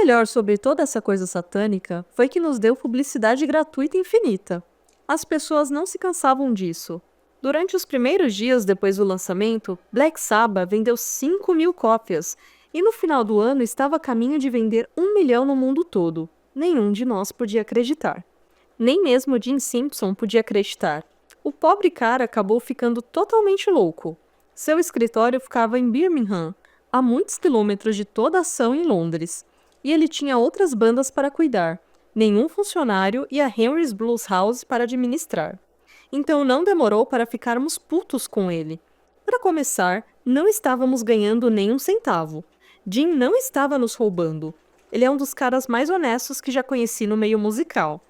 melhor sobre toda essa coisa satânica foi que nos deu publicidade gratuita infinita. As pessoas não se cansavam disso. Durante os primeiros dias depois do lançamento, Black Sabbath vendeu 5.000 cópias e no final do ano estava a caminho de vender 1 milhão no mundo todo. Nenhum de nós podia acreditar. Nem mesmo Gene Simpson podia acreditar. O pobre cara acabou ficando totalmente louco. Seu escritório ficava em Birmingham, a muitos quilômetros de toda a ação em Londres. E ele tinha outras bandas para cuidar, nenhum funcionário e a Henry's Blues House para administrar. Então não demorou para ficarmos putos com ele. Para começar, não estávamos ganhando nem um centavo. Jim não estava nos roubando. Ele é um dos caras mais honestos que já conheci no meio musical.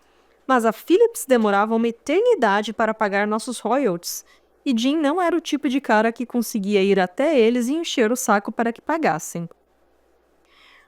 Mas a Philips demorava uma eternidade para pagar nossos royalties, e Jim não era o tipo de cara que conseguia ir até eles e encher o saco para que pagassem.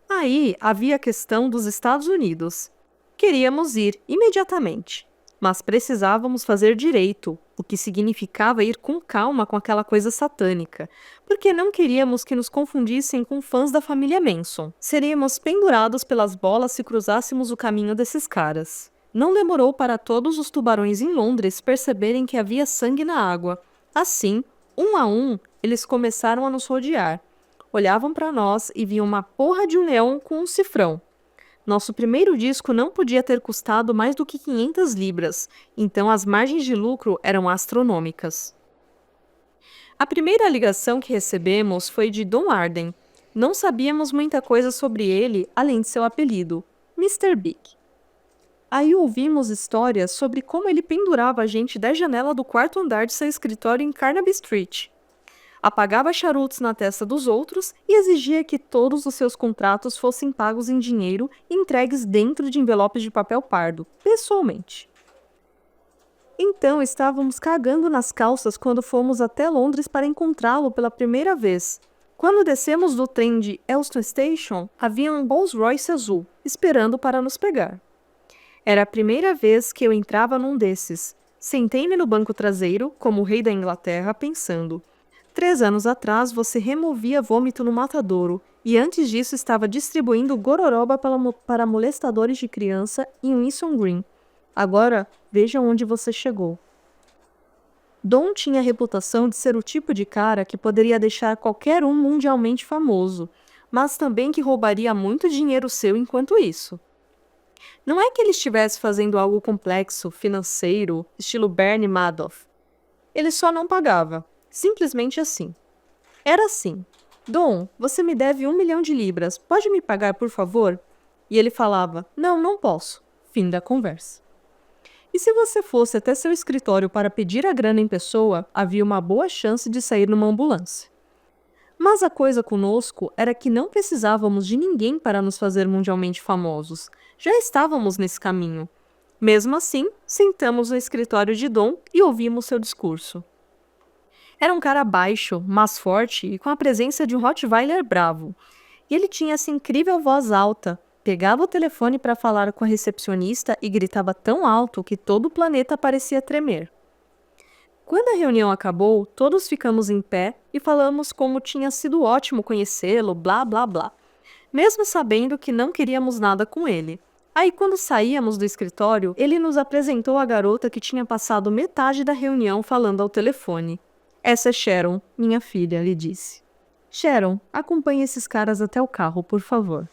Aí havia a questão dos Estados Unidos. Queríamos ir imediatamente, mas precisávamos fazer direito, o que significava ir com calma com aquela coisa satânica, porque não queríamos que nos confundissem com fãs da família Manson. Seríamos pendurados pelas bolas se cruzássemos o caminho desses caras. Não demorou para todos os tubarões em Londres perceberem que havia sangue na água. Assim, um a um, eles começaram a nos rodear. Olhavam para nós e viam uma porra de um leão com um cifrão. Nosso primeiro disco não podia ter custado mais do que 500 libras, então as margens de lucro eram astronômicas. A primeira ligação que recebemos foi de Don Arden. Não sabíamos muita coisa sobre ele, além de seu apelido, Mr. Big. Aí ouvimos histórias sobre como ele pendurava a gente da janela do quarto andar de seu escritório em Carnaby Street. Apagava charutos na testa dos outros e exigia que todos os seus contratos fossem pagos em dinheiro e entregues dentro de envelopes de papel pardo, pessoalmente. Então estávamos cagando nas calças quando fomos até Londres para encontrá-lo pela primeira vez. Quando descemos do trem de Euston Station, havia um Rolls-Royce azul, esperando para nos pegar. Era a primeira vez que eu entrava num desses. Sentei-me no banco traseiro, como o rei da Inglaterra, pensando: 3 anos atrás você removia vômito no matadouro e antes disso estava distribuindo gororoba para molestadores de criança em Winson Green. Agora, veja onde você chegou. Don tinha a reputação de ser o tipo de cara que poderia deixar qualquer um mundialmente famoso, mas também que roubaria muito dinheiro seu enquanto isso. Não é que ele estivesse fazendo algo complexo, financeiro, estilo Bernie Madoff. Ele só não pagava. Simplesmente assim. Era assim: Dom, você me deve 1 milhão de libras, pode me pagar por favor? E ele falava: não, não posso. Fim da conversa. E se você fosse até seu escritório para pedir a grana em pessoa, havia uma boa chance de sair numa ambulância. Mas a coisa conosco era que não precisávamos de ninguém para nos fazer mundialmente famosos. Já estávamos nesse caminho. Mesmo assim, sentamos no escritório de Dom e ouvimos seu discurso. Era um cara baixo, mas forte e com a presença de um Rottweiler bravo. E ele tinha essa incrível voz alta, pegava o telefone para falar com a recepcionista e gritava tão alto que todo o planeta parecia tremer. Quando a reunião acabou, todos ficamos em pé e falamos como tinha sido ótimo conhecê-lo, blá blá blá, mesmo sabendo que não queríamos nada com ele. Aí quando saíamos do escritório, ele nos apresentou a garota que tinha passado metade da reunião falando ao telefone. Essa é Sharon, minha filha, lhe disse. Sharon, acompanhe esses caras até o carro, por favor.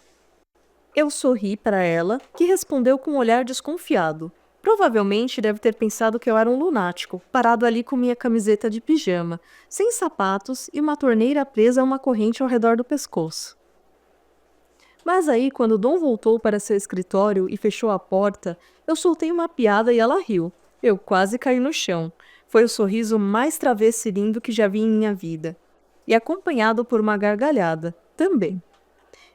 Eu sorri para ela, que respondeu com um olhar desconfiado. Provavelmente deve ter pensado que eu era um lunático, parado ali com minha camiseta de pijama, sem sapatos e uma torneira presa a uma corrente ao redor do pescoço. Mas aí, quando Dom voltou para seu escritório e fechou a porta, eu soltei uma piada e ela riu. Eu quase caí no chão. Foi o sorriso mais travesso e lindo que já vi em minha vida. E acompanhado por uma gargalhada, também.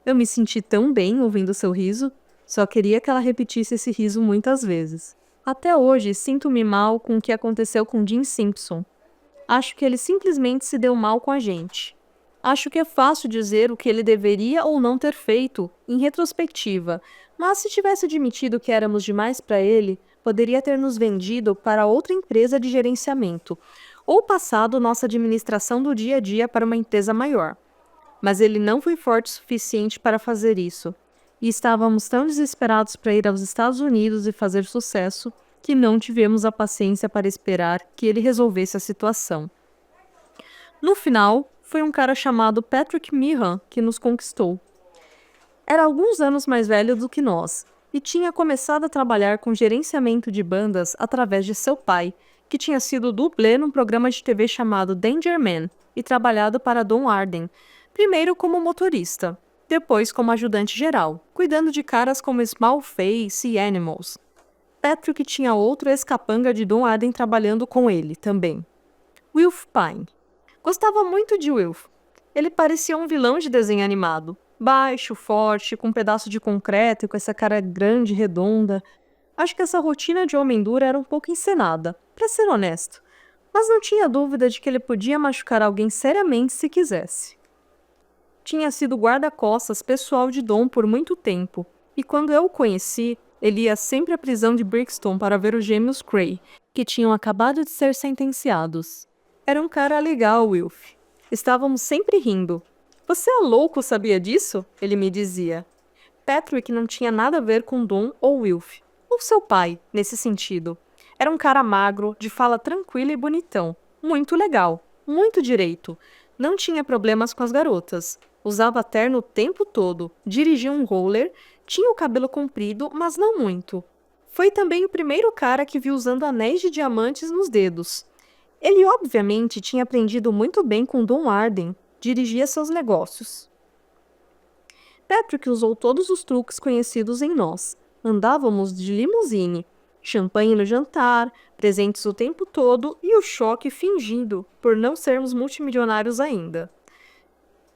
Eu me senti tão bem ouvindo seu riso, só queria que ela repetisse esse riso muitas vezes. Até hoje, sinto-me mal com o que aconteceu com Jim Simpson. Acho que ele simplesmente se deu mal com a gente. Acho que é fácil dizer o que ele deveria ou não ter feito, em retrospectiva, mas se tivesse admitido que éramos demais para ele, poderia ter nos vendido para outra empresa de gerenciamento, ou passado nossa administração do dia a dia para uma empresa maior. Mas ele não foi forte o suficiente para fazer isso. e estávamos tão desesperados para ir aos Estados Unidos e fazer sucesso que não tivemos a paciência para esperar que ele resolvesse a situação. No final, foi um cara chamado Patrick Meehan que nos conquistou. Era alguns anos mais velho do que nós e tinha começado a trabalhar com gerenciamento de bandas através de seu pai, que tinha sido dublê num programa de TV chamado Danger Man e trabalhado para Don Arden, primeiro como motorista, depois como ajudante geral, cuidando de caras como Small Face e Animals. Patrick tinha outro ex-capanga de Don Arden trabalhando com ele também, Wilf Pine. Gostava muito de Wilf. Ele parecia um vilão de desenho animado. Baixo, forte, com um pedaço de concreto e com essa cara grande e redonda. Acho que essa rotina de homem duro era um pouco encenada, pra ser honesto. Mas não tinha dúvida de que ele podia machucar alguém seriamente se quisesse. Tinha sido guarda-costas pessoal de Dom por muito tempo, e quando eu o conheci, ele ia sempre à prisão de Brixton para ver os gêmeos Cray, que tinham acabado de ser sentenciados. Era um cara legal, Wilf. Estávamos sempre rindo. Você é louco, sabia disso? Ele me dizia. Patrick não tinha nada a ver com Dom ou Wilf, ou seu pai, nesse sentido. Era um cara magro, de fala tranquila e bonitão. Muito legal, muito direito. Não tinha problemas com as garotas. Usava terno o tempo todo, dirigia um roller, tinha o cabelo comprido, mas não muito. Foi também o primeiro cara que vi usando anéis de diamantes nos dedos. Ele obviamente tinha aprendido muito bem com Don Arden, dirigia seus negócios. Patrick usou todos os truques conhecidos em nós. Andávamos de limusine, champanhe no jantar, presentes o tempo todo e o choque fingido por não sermos multimilionários ainda.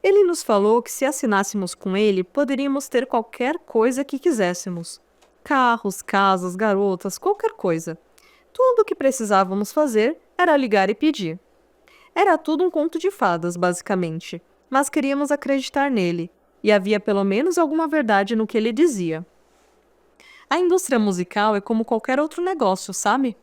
Ele nos falou que se assinássemos com ele, poderíamos ter qualquer coisa que quiséssemos. Carros, casas, garotas, qualquer coisa. Tudo o que precisávamos fazer era ligar e pedir. Era tudo um conto de fadas, basicamente, mas queríamos acreditar nele, e havia pelo menos alguma verdade no que ele dizia. A indústria musical é como qualquer outro negócio, sabe?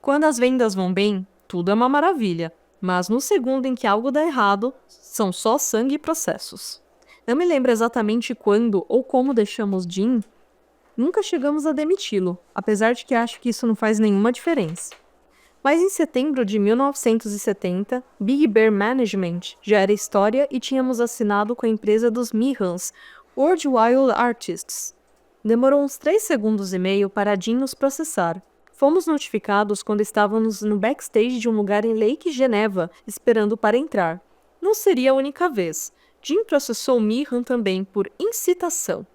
Quando as vendas vão bem, tudo é uma maravilha, mas no segundo em que algo dá errado, são só sangue e processos. Não me lembro exatamente quando ou como deixamos Jim. Nunca chegamos a demiti-lo, apesar de que acho que isso não faz nenhuma diferença. Mas em setembro de 1970, Big Bear Management já era história e tínhamos assinado com a empresa dos Mehans, World Wild Artists. Demorou uns 3 segundos e meio para Jim nos processar. Fomos notificados quando estávamos no backstage de um lugar em Lake Geneva, esperando para entrar. Não seria a única vez. Jim processou Meehan também por incitação.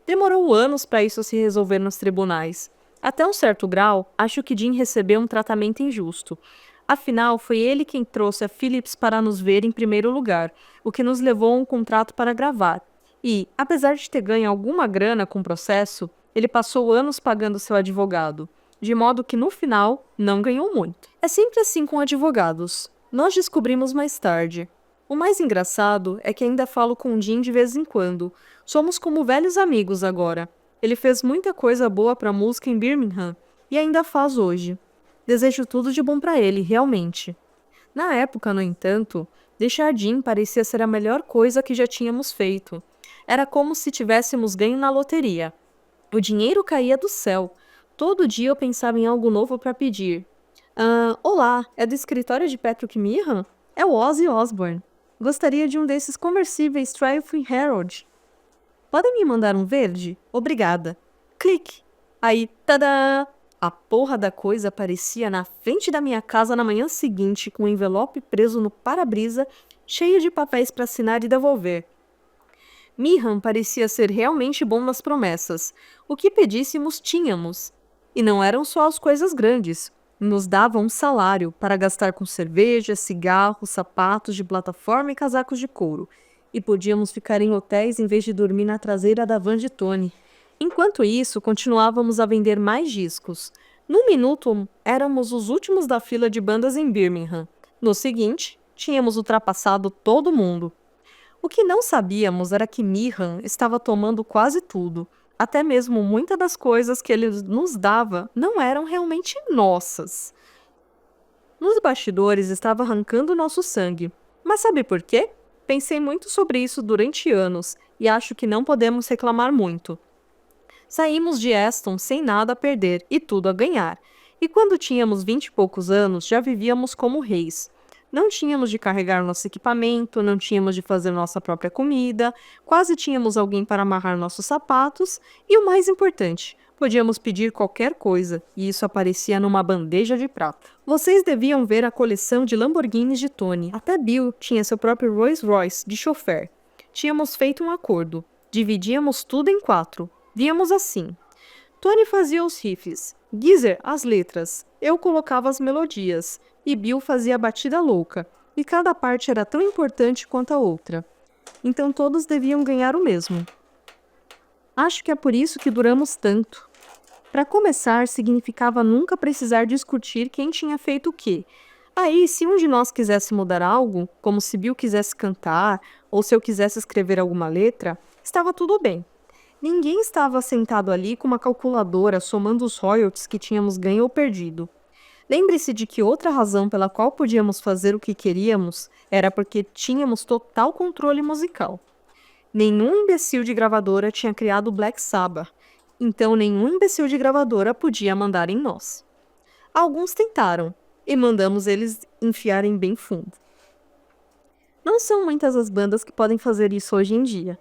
Demorou anos para isso se resolver nos tribunais. Até um certo grau, acho que Jim recebeu um tratamento injusto. Afinal, foi ele quem trouxe a Philips para nos ver em primeiro lugar, o que nos levou a um contrato para gravar. E, apesar de ter ganho alguma grana com o processo, ele passou anos pagando seu advogado, de modo que no final não ganhou muito. É sempre assim com advogados. Nós descobrimos mais tarde. O mais engraçado é que ainda falo com Jim de vez em quando. Somos como velhos amigos agora. Ele fez muita coisa boa para a música em Birmingham e ainda faz hoje. Desejo tudo de bom para ele, realmente. Na época, no entanto, deixar Jim parecia ser a melhor coisa que já tínhamos feito. Era como se tivéssemos ganho na loteria. O dinheiro caía do céu. Todo dia eu pensava em algo novo para pedir. Olá, é do escritório de Patrick Meehan? É o Ozzy Osbourne. Gostaria de um desses conversíveis Triumph Herald. Podem me mandar um verde? Obrigada. Clique. Aí, tadã! A porra da coisa aparecia na frente da minha casa na manhã seguinte, com um envelope preso no para-brisa, cheio de papéis para assinar e devolver. Meehan parecia ser realmente bom nas promessas. O que pedíssemos, tínhamos. E não eram só as coisas grandes. Nos dava um salário para gastar com cerveja, cigarros, sapatos de plataforma e casacos de couro. E podíamos ficar em hotéis em vez de dormir na traseira da van de Tony. Enquanto isso, continuávamos a vender mais discos. Num minuto, éramos os últimos da fila de bandas em Birmingham. No seguinte, tínhamos ultrapassado todo mundo. O que não sabíamos era que Meehan estava tomando quase tudo. Até mesmo muitas das coisas que ele nos dava não eram realmente nossas. Nos bastidores estava arrancando nosso sangue. Mas sabe por quê? Pensei muito sobre isso durante anos e acho que não podemos reclamar muito. Saímos de Aston sem nada a perder e tudo a ganhar. E quando tínhamos 20 e poucos anos, já vivíamos como reis. Não tínhamos de carregar nosso equipamento, não tínhamos de fazer nossa própria comida, quase tínhamos alguém para amarrar nossos sapatos e, o mais importante, podíamos pedir qualquer coisa e isso aparecia numa bandeja de prata. Vocês deviam ver a coleção de Lamborghinis de Tony. Até Bill tinha seu próprio Rolls Royce de chofer. Tínhamos feito um acordo. Dividíamos tudo em 4. Víamos assim. Tony fazia os riffs, Geezer as letras, eu colocava as melodias, e Bill fazia a batida louca, e cada parte era tão importante quanto a outra. Então todos deviam ganhar o mesmo. Acho que é por isso que duramos tanto. Para começar, significava nunca precisar discutir quem tinha feito o quê. Aí, se um de nós quisesse mudar algo, como se Bill quisesse cantar, ou se eu quisesse escrever alguma letra, estava tudo bem. Ninguém estava sentado ali com uma calculadora somando os royalties que tínhamos ganho ou perdido. Lembre-se de que outra razão pela qual podíamos fazer o que queríamos era porque tínhamos total controle musical. Nenhum imbecil de gravadora tinha criado o Black Sabbath, então nenhum imbecil de gravadora podia mandar em nós. Alguns tentaram, e mandamos eles enfiarem bem fundo. Não são muitas as bandas que podem fazer isso hoje em dia.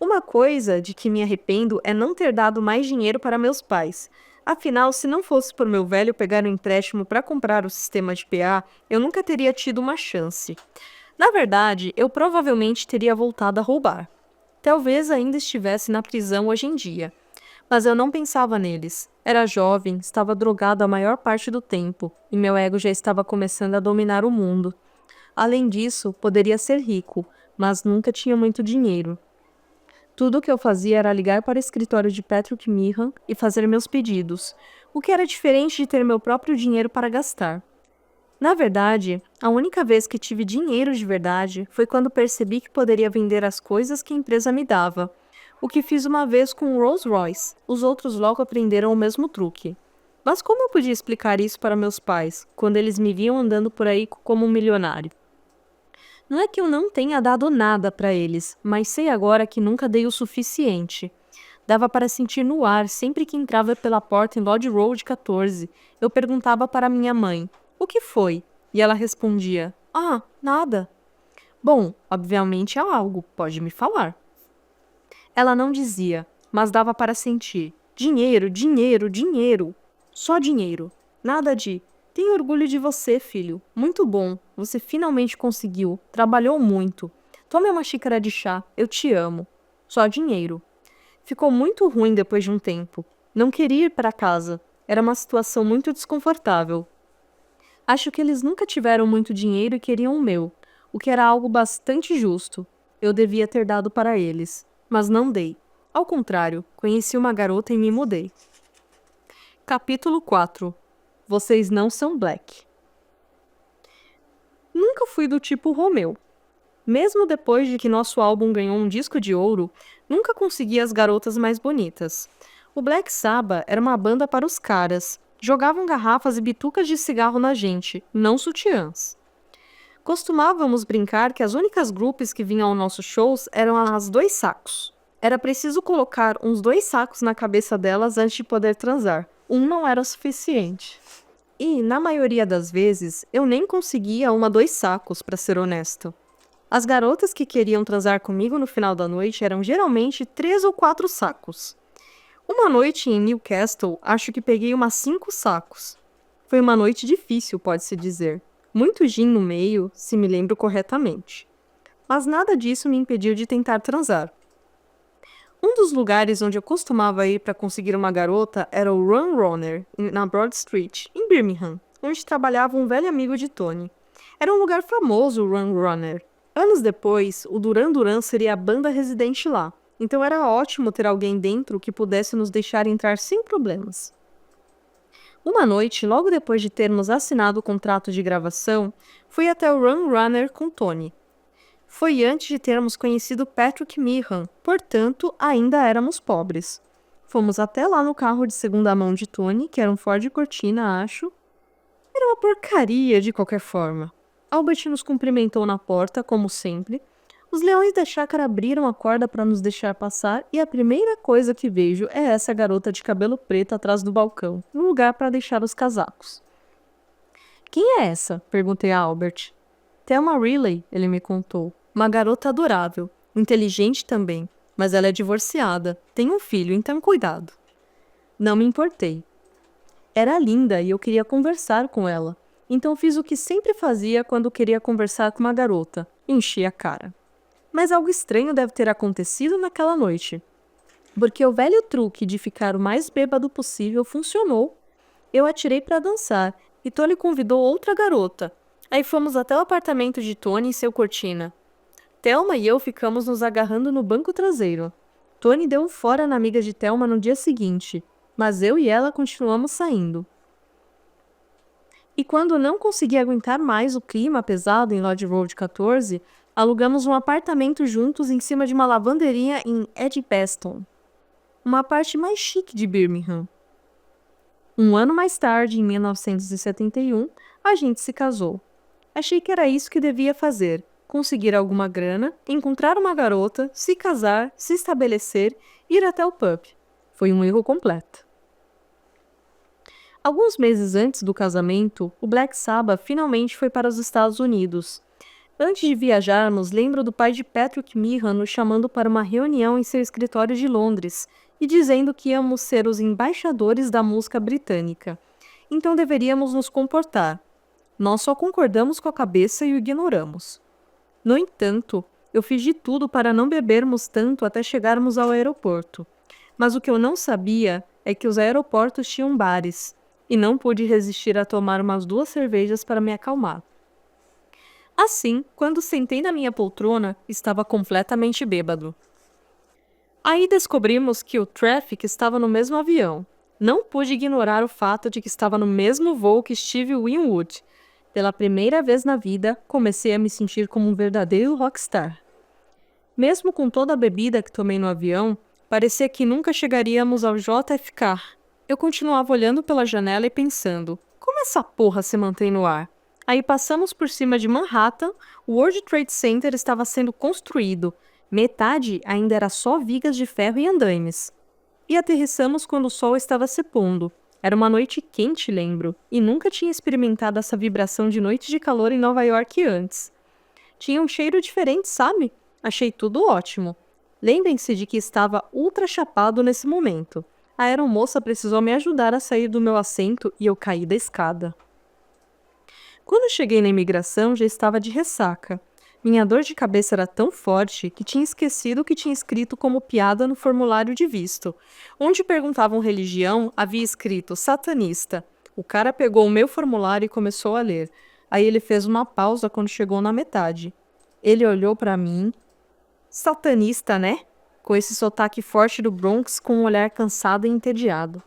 Uma coisa de que me arrependo é não ter dado mais dinheiro para meus pais. Afinal, se não fosse por meu velho pegar um empréstimo para comprar o sistema de PA, eu nunca teria tido uma chance. Na verdade, eu provavelmente teria voltado a roubar. Talvez ainda estivesse na prisão hoje em dia. Mas eu não pensava neles. Era jovem, estava drogado a maior parte do tempo, e meu ego já estava começando a dominar o mundo. Além disso, poderia ser rico, mas nunca tinha muito dinheiro. Tudo o que eu fazia era ligar para o escritório de Patrick Meehan e fazer meus pedidos, o que era diferente de ter meu próprio dinheiro para gastar. Na verdade, a única vez que tive dinheiro de verdade foi quando percebi que poderia vender as coisas que a empresa me dava, o que fiz uma vez com o Rolls Royce. Os outros logo aprenderam o mesmo truque. Mas como eu podia explicar isso para meus pais, quando eles me viam andando por aí como um milionário? Não é que eu não tenha dado nada para eles, mas sei agora que nunca dei o suficiente. Dava para sentir no ar sempre que entrava pela porta em Lodge Road 14. Eu perguntava para minha mãe, o que foi? E ela respondia, nada. Bom, obviamente é algo, pode me falar. Ela não dizia, mas dava para sentir. Dinheiro, dinheiro, dinheiro. Só dinheiro. Nada de... Tenho orgulho de você, filho. Muito bom. Você finalmente conseguiu. Trabalhou muito. Tome uma xícara de chá. Eu te amo. Só dinheiro. Ficou muito ruim depois de um tempo. Não queria ir para casa. Era uma situação muito desconfortável. Acho que eles nunca tiveram muito dinheiro e queriam o meu, o que era algo bastante justo. Eu devia ter dado para eles, mas não dei. Ao contrário, conheci uma garota e me mudei. Capítulo 4. Vocês não são Black. Nunca fui do tipo Romeu. Mesmo depois de que nosso álbum ganhou um disco de ouro, nunca consegui as garotas mais bonitas. O Black Sabbath era uma banda para os caras. Jogavam garrafas e bitucas de cigarro na gente, não sutiãs. Costumávamos brincar que as únicas grupos que vinham aos nossos shows eram as 2 sacos. Era preciso colocar uns 2 sacos na cabeça delas antes de poder transar. Um não era o suficiente. E, na maioria das vezes, eu nem conseguia 2 sacos, para ser honesto. As garotas que queriam transar comigo no final da noite eram geralmente 3 ou 4 sacos. Uma noite em Newcastle, acho que peguei 5 sacos. Foi uma noite difícil, pode-se dizer. Muito gin no meio, se me lembro corretamente. Mas nada disso me impediu de tentar transar. Um dos lugares onde eu costumava ir para conseguir uma garota era o Run Runner, na Broad Street, em Birmingham, onde trabalhava um velho amigo de Tony. Era um lugar famoso, o Run Runner. Anos depois, o Duran Duran seria a banda residente lá, então era ótimo ter alguém dentro que pudesse nos deixar entrar sem problemas. Uma noite, logo depois de termos assinado o contrato de gravação, fui até o Run Runner com Tony. Foi antes de termos conhecido Patrick Meehan, portanto, ainda éramos pobres. Fomos até lá no carro de segunda mão de Tony, que era um Ford Cortina, acho. Era uma porcaria de qualquer forma. Albert nos cumprimentou na porta, como sempre. Os leões da chácara abriram a corda para nos deixar passar e a primeira coisa que vejo é essa garota de cabelo preto atrás do balcão, no lugar para deixar os casacos. Quem é essa? Perguntei a Albert. Thelma Riley, ele me contou. Uma garota adorável, inteligente também, mas ela é divorciada, tem um filho, então cuidado. Não me importei. Era linda e eu queria conversar com ela, então fiz o que sempre fazia quando queria conversar com uma garota, enchi a cara. Mas algo estranho deve ter acontecido naquela noite, porque o velho truque de ficar o mais bêbado possível funcionou. Eu atirei para dançar e Tony convidou outra garota. Aí fomos até o apartamento de Tony e seu cortina. Thelma e eu ficamos nos agarrando no banco traseiro. Tony deu um fora na amiga de Thelma no dia seguinte, mas eu e ela continuamos saindo. E quando não consegui aguentar mais o clima pesado em Lodge Road 14, alugamos um apartamento juntos em cima de uma lavanderia em Edgbaston, uma parte mais chique de Birmingham. Um ano mais tarde, em 1971, a gente se casou. Achei que era isso que devia fazer, conseguir alguma grana, encontrar uma garota, se casar, se estabelecer, ir até o pub. Foi um erro completo. Alguns meses antes do casamento, o Black Sabbath finalmente foi para os Estados Unidos. Antes de viajarmos, lembro do pai de Patrick Meehan nos chamando para uma reunião em seu escritório de Londres e dizendo que íamos ser os embaixadores da música britânica. Então deveríamos nos comportar. Nós só concordamos com a cabeça e o ignoramos. No entanto, eu fiz de tudo para não bebermos tanto até chegarmos ao aeroporto. Mas o que eu não sabia é que os aeroportos tinham bares, e não pude resistir a tomar umas 2 cervejas para me acalmar. Assim, quando sentei na minha poltrona, estava completamente bêbado. Aí descobrimos que o Traffic estava no mesmo avião. Não pude ignorar o fato de que estava no mesmo voo que Steve Winwood. Pela primeira vez na vida, comecei a me sentir como um verdadeiro rockstar. Mesmo com toda a bebida que tomei no avião, parecia que nunca chegaríamos ao JFK. Eu continuava olhando pela janela e pensando, como essa porra se mantém no ar? Aí passamos por cima de Manhattan, o World Trade Center estava sendo construído. Metade ainda era só vigas de ferro e andaimes. E aterrissamos quando o sol estava se pondo. Era uma noite quente, lembro, e nunca tinha experimentado essa vibração de noite de calor em Nova York antes. Tinha um cheiro diferente, sabe? Achei tudo ótimo. Lembrem-se de que estava ultra chapado nesse momento. A aeromoça precisou me ajudar a sair do meu assento e eu caí da escada. Quando cheguei na imigração, já estava de ressaca. Minha dor de cabeça era tão forte que tinha esquecido o que tinha escrito como piada no formulário de visto. Onde perguntavam religião, havia escrito satanista. O cara pegou o meu formulário e começou a ler. Aí ele fez uma pausa quando chegou na metade. Ele olhou para mim. Satanista, né? Com esse sotaque forte do Bronx com um olhar cansado e entediado.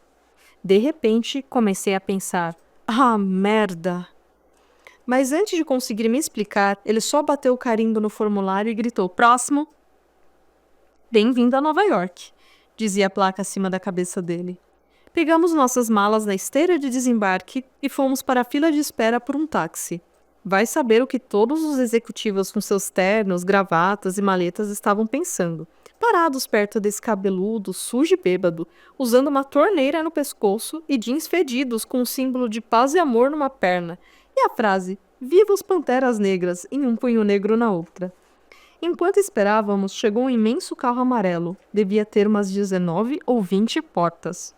De repente, comecei a pensar, ah, merda! Mas antes de conseguir me explicar, ele só bateu o carimbo no formulário e gritou, próximo! Bem-vindo a Nova York, dizia a placa acima da cabeça dele. Pegamos nossas malas na esteira de desembarque e fomos para a fila de espera por um táxi. Vai saber o que todos os executivos com seus ternos, gravatas e maletas estavam pensando. Parados perto desse cabeludo, sujo e bêbado, usando uma torneira no pescoço e jeans fedidos com um símbolo de paz e amor numa perna, e a frase, viva os Panteras Negras, em um punho negro na outra. Enquanto esperávamos, chegou um imenso carro amarelo, devia ter umas 19 ou 20 portas.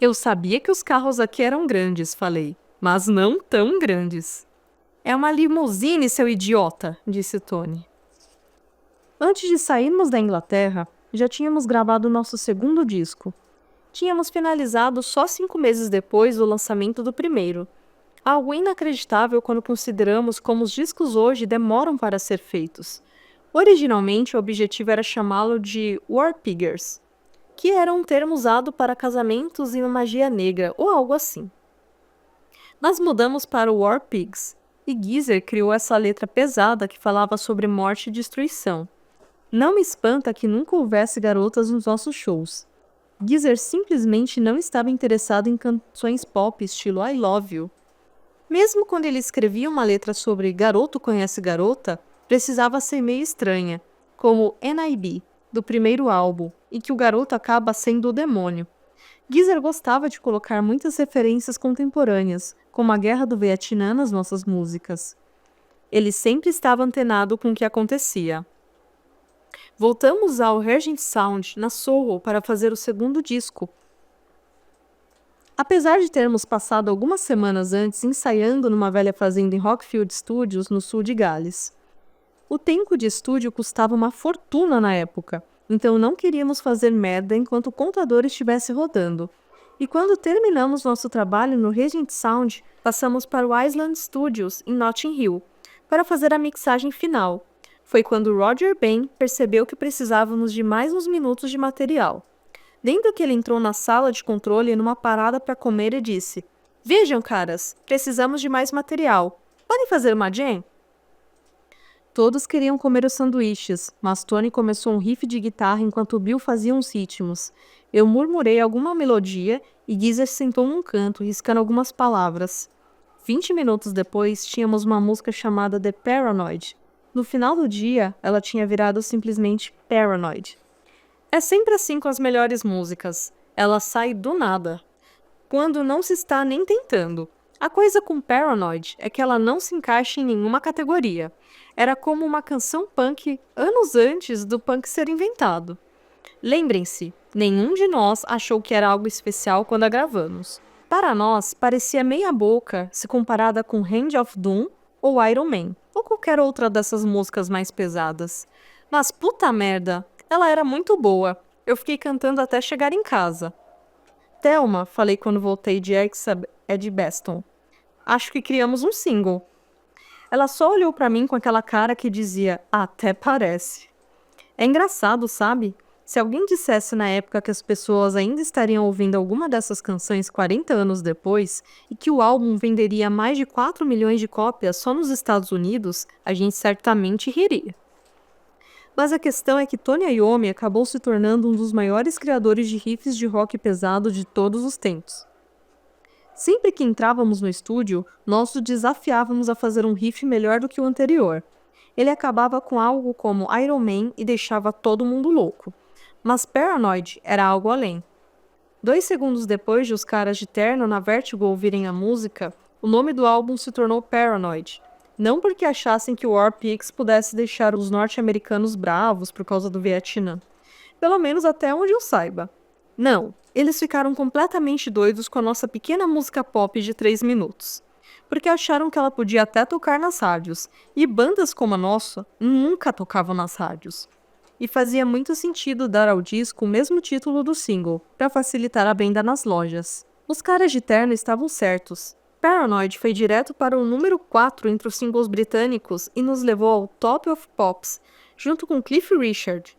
Eu sabia que os carros aqui eram grandes, falei, mas não tão grandes. É uma limusine, seu idiota, disse Tony. Antes de sairmos da Inglaterra, já tínhamos gravado nosso segundo disco. Tínhamos finalizado só 5 meses depois do lançamento do primeiro. Algo inacreditável quando consideramos como os discos hoje demoram para ser feitos. Originalmente, o objetivo era chamá-lo de War Piggers, que era um termo usado para casamentos e magia negra, ou algo assim. Nós mudamos para War Pigs, e Geezer criou essa letra pesada que falava sobre morte e destruição. Não me espanta que nunca houvesse garotas nos nossos shows. Geezer simplesmente não estava interessado em canções pop estilo I Love You. Mesmo quando ele escrevia uma letra sobre garoto conhece garota, precisava ser meio estranha, como NIB, do primeiro álbum, e que o garoto acaba sendo o demônio. Geezer gostava de colocar muitas referências contemporâneas, como a Guerra do Vietnã nas nossas músicas. Ele sempre estava antenado com o que acontecia. Voltamos ao Regent Sound, na Soho, para fazer o segundo disco. Apesar de termos passado algumas semanas antes ensaiando numa velha fazenda em Rockfield Studios, no sul de Gales. O tempo de estúdio custava uma fortuna na época, então não queríamos fazer merda enquanto o contador estivesse rodando. E quando terminamos nosso trabalho no Regent Sound, passamos para o Island Studios, em Notting Hill, para fazer a mixagem final. Foi quando Roger Ben percebeu que precisávamos de mais uns minutos de material. Lembro que ele entrou na sala de controle numa parada para comer e disse: "Vejam, caras, precisamos de mais material. Podem fazer uma jam?" Todos queriam comer os sanduíches, mas Tony começou um riff de guitarra enquanto Bill fazia uns ritmos. Eu murmurei alguma melodia e Geezer sentou num canto, riscando algumas palavras. 20 minutos depois, tínhamos uma música chamada The Paranoid. No final do dia, ela tinha virado simplesmente Paranoid. É sempre assim com as melhores músicas. Ela sai do nada, quando não se está nem tentando. A coisa com Paranoid é que ela não se encaixa em nenhuma categoria. Era como uma canção punk anos antes do punk ser inventado. Lembrem-se, nenhum de nós achou que era algo especial quando a gravamos. Para nós, parecia meia boca se comparada com Hand of Doom ou Iron Man, ou qualquer outra dessas músicas mais pesadas. Mas puta merda, ela era muito boa. Eu fiquei cantando até chegar em casa. Thelma, falei quando voltei de Exab Edgbaston. Acho que criamos um single. Ela só olhou pra mim com aquela cara que dizia, até parece. É engraçado, sabe? Se alguém dissesse na época que as pessoas ainda estariam ouvindo alguma dessas canções 40 anos depois e que o álbum venderia mais de 4 milhões de cópias só nos Estados Unidos, a gente certamente riria. Mas a questão é que Tony Iommi acabou se tornando um dos maiores criadores de riffs de rock pesado de todos os tempos. Sempre que entrávamos no estúdio, nós o desafiávamos a fazer um riff melhor do que o anterior. Ele acabava com algo como Iron Man e deixava todo mundo louco. Mas Paranoid era algo além. 2 segundos depois de os caras de terno na Vertigo ouvirem a música, o nome do álbum se tornou Paranoid. Não porque achassem que o War Pigs pudesse deixar os norte-americanos bravos por causa do Vietnã. Pelo menos até onde eu saiba. Não, eles ficaram completamente doidos com a nossa pequena música pop de 3 minutos. Porque acharam que ela podia até tocar nas rádios, e bandas como a nossa nunca tocavam nas rádios. E fazia muito sentido dar ao disco o mesmo título do single, para facilitar a venda nas lojas. Os caras de terno estavam certos. Paranoid foi direto para o número 4 entre os singles britânicos e nos levou ao Top of Pops, junto com Cliff Richard.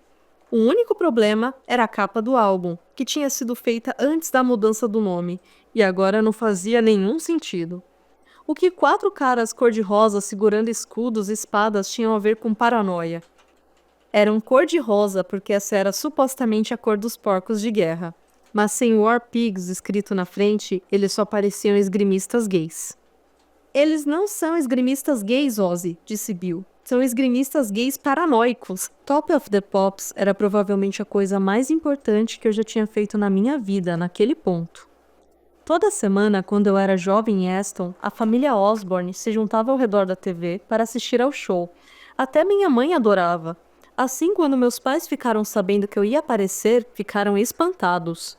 O único problema era a capa do álbum, que tinha sido feita antes da mudança do nome, e agora não fazia nenhum sentido. O que 4 caras cor-de-rosa segurando escudos e espadas tinham a ver com paranoia? Eram cor-de-rosa porque essa era supostamente a cor dos porcos de guerra. Mas sem War Pigs escrito na frente, eles só pareciam esgrimistas gays. Eles não são esgrimistas gays, Ozzy, disse Bill. São esgrimistas gays paranoicos. Top of the Pops era provavelmente a coisa mais importante que eu já tinha feito na minha vida, naquele ponto. Toda semana, quando eu era jovem em Aston, a família Osborne se juntava ao redor da TV para assistir ao show. Até minha mãe adorava. Assim, quando meus pais ficaram sabendo que eu ia aparecer, ficaram espantados.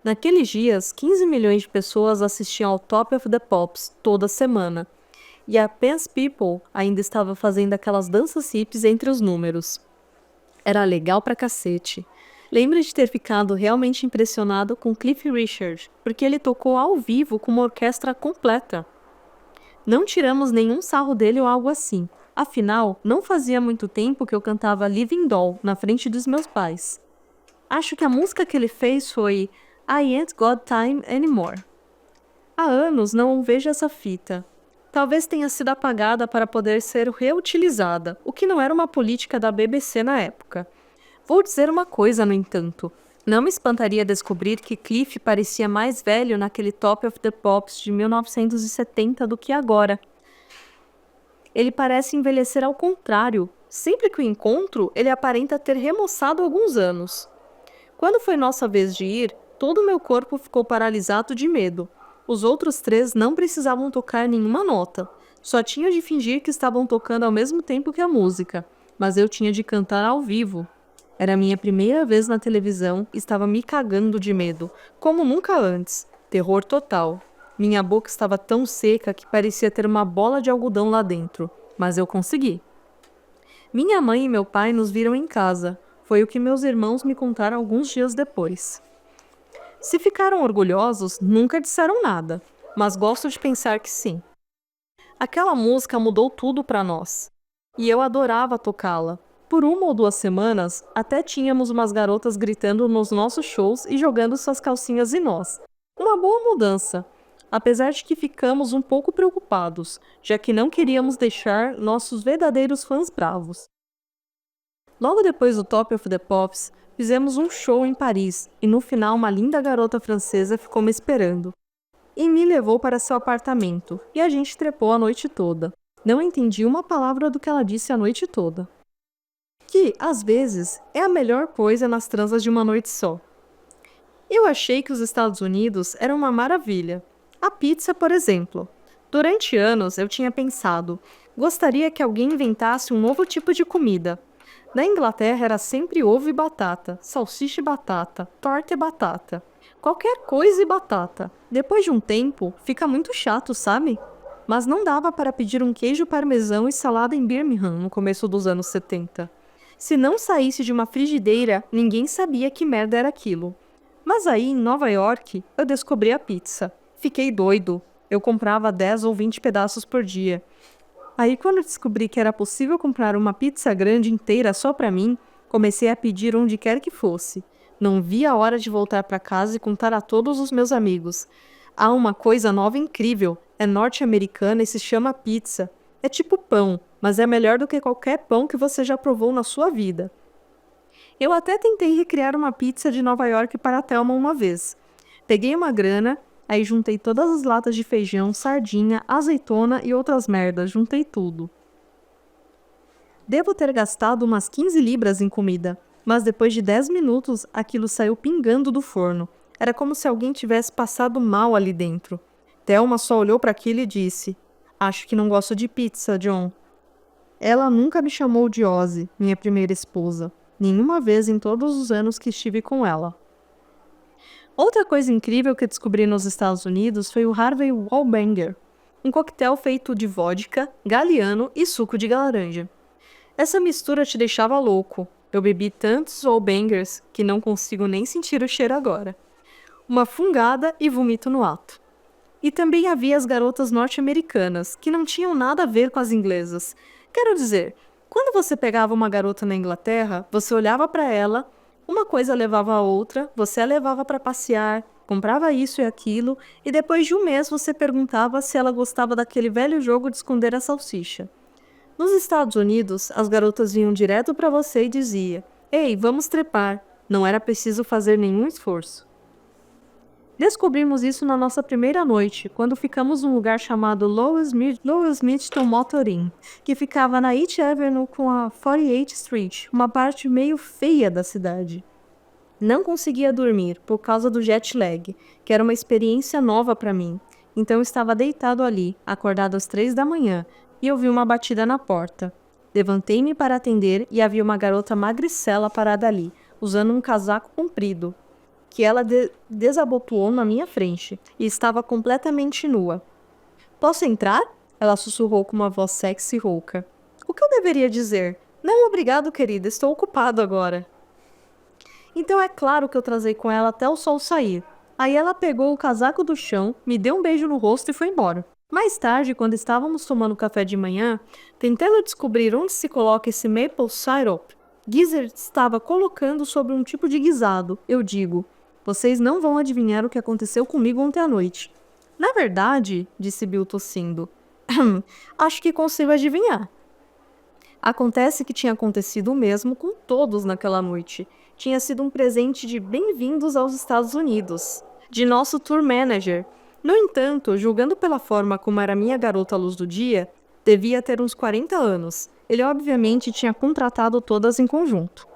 Naqueles dias, 15 milhões de pessoas assistiam ao Top of the Pops toda semana. E a Pants People ainda estava fazendo aquelas danças hips entre os números. Era legal pra cacete. Lembro de ter ficado realmente impressionado com Cliff Richard, porque ele tocou ao vivo com uma orquestra completa. Não tiramos nenhum sarro dele ou algo assim. Afinal, não fazia muito tempo que eu cantava Living Doll na frente dos meus pais. Acho que a música que ele fez foi I Ain't Got Time Anymore. Há anos não vejo essa fita. Talvez tenha sido apagada para poder ser reutilizada, o que não era uma política da BBC na época. Vou dizer uma coisa, no entanto. Não me espantaria descobrir que Cliff parecia mais velho naquele Top of the Pops de 1970 do que agora. Ele parece envelhecer ao contrário. Sempre que o encontro, ele aparenta ter remoçado alguns anos. Quando foi nossa vez de ir, todo o meu corpo ficou paralisado de medo. Os outros 3 não precisavam tocar nenhuma nota. Só tinham de fingir que estavam tocando ao mesmo tempo que a música. Mas eu tinha de cantar ao vivo. Era a minha primeira vez na televisão e estava me cagando de medo, como nunca antes. Terror total. Minha boca estava tão seca que parecia ter uma bola de algodão lá dentro. Mas eu consegui. Minha mãe e meu pai nos viram em casa. Foi o que meus irmãos me contaram alguns dias depois. Se ficaram orgulhosos, nunca disseram nada, mas gosto de pensar que sim. Aquela música mudou tudo para nós. E eu adorava tocá-la. Por 1 ou 2 semanas, até tínhamos umas garotas gritando nos nossos shows e jogando suas calcinhas em nós. Uma boa mudança, apesar de que ficamos um pouco preocupados, já que não queríamos deixar nossos verdadeiros fãs bravos. Logo depois do Top of the Pops, fizemos um show em Paris e no final uma linda garota francesa ficou me esperando. E me levou para seu apartamento, e a gente trepou a noite toda. Não entendi uma palavra do que ela disse a noite toda. Que, às vezes, é a melhor coisa nas transas de uma noite só. Eu achei que os Estados Unidos eram uma maravilha. A pizza, por exemplo. Durante anos eu tinha pensado, gostaria que alguém inventasse um novo tipo de comida. Na Inglaterra era sempre ovo e batata, salsicha e batata, torta e batata. Qualquer coisa e batata. Depois de um tempo, fica muito chato, sabe? Mas não dava para pedir um queijo parmesão e salada em Birmingham no começo dos anos 70. Se não saísse de uma frigideira, ninguém sabia que merda era aquilo. Mas aí, em Nova York, eu descobri a pizza. Fiquei doido. Eu comprava 10 ou 20 pedaços por dia. Aí, quando eu descobri que era possível comprar uma pizza grande inteira só para mim, comecei a pedir onde quer que fosse. Não vi a hora de voltar para casa e contar a todos os meus amigos. Há uma coisa nova incrível. É norte-americana e se chama pizza. É tipo pão, mas é melhor do que qualquer pão que você já provou na sua vida. Eu até tentei recriar uma pizza de Nova York para a Thelma uma vez. Peguei uma grana, aí juntei todas as latas de feijão, sardinha, azeitona e outras merdas, juntei tudo. Devo ter gastado umas 15 libras em comida, mas depois de 10 minutos aquilo saiu pingando do forno. Era como se alguém tivesse passado mal ali dentro. Thelma só olhou para aquilo e disse: "Acho que não gosto de pizza, John." Ela nunca me chamou de Ozzy, minha primeira esposa. Nenhuma vez em todos os anos que estive com ela. Outra coisa incrível que descobri nos Estados Unidos foi o Harvey Wallbanger, um coquetel feito de vodka, galiano e suco de laranja. Essa mistura te deixava louco. Eu bebi tantos Wallbangers que não consigo nem sentir o cheiro agora. Uma fungada e vomito no ato. E também havia as garotas norte-americanas, que não tinham nada a ver com as inglesas. Quero dizer, quando você pegava uma garota na Inglaterra, você olhava para ela, uma coisa levava a outra, você a levava para passear, comprava isso e aquilo, e depois de um mês você perguntava se ela gostava daquele velho jogo de esconder a salsicha. Nos Estados Unidos, as garotas vinham direto para você e diziam: "Ei, vamos trepar." Não era preciso fazer nenhum esforço. Descobrimos isso na nossa primeira noite, quando ficamos num lugar chamado Lowell Smithton Motor Inn, que ficava na 8th Avenue com a 48th Street, uma parte meio feia da cidade. Não conseguia dormir por causa do jet lag, que era uma experiência nova para mim. Então estava deitado ali, acordado às 3 da manhã, e ouvi uma batida na porta. Levantei-me para atender e havia uma garota magricela parada ali, usando um casaco comprido, que ela desabotoou na minha frente, e estava completamente nua. "Posso entrar?" Ela sussurrou com uma voz sexy e rouca. O que eu deveria dizer? "Não, obrigado, querida, estou ocupado agora." Então é claro que eu trazei com ela até o sol sair. Aí ela pegou o casaco do chão, me deu um beijo no rosto e foi embora. Mais tarde, quando estávamos tomando café de manhã, tentando descobrir onde se coloca esse maple syrup, Gizzard estava colocando sobre um tipo de guisado. Eu digo: "Vocês não vão adivinhar o que aconteceu comigo ontem à noite." "Na verdade," disse Bill tossindo, "acho que consigo adivinhar." Acontece que tinha acontecido o mesmo com todos naquela noite tinha sido um presente de bem-vindos aos Estados Unidos, de nosso tour manager. No entanto, julgando pela forma como era minha garota à luz do dia, devia ter uns 40 anos. Ele obviamente tinha contratado todas em conjunto.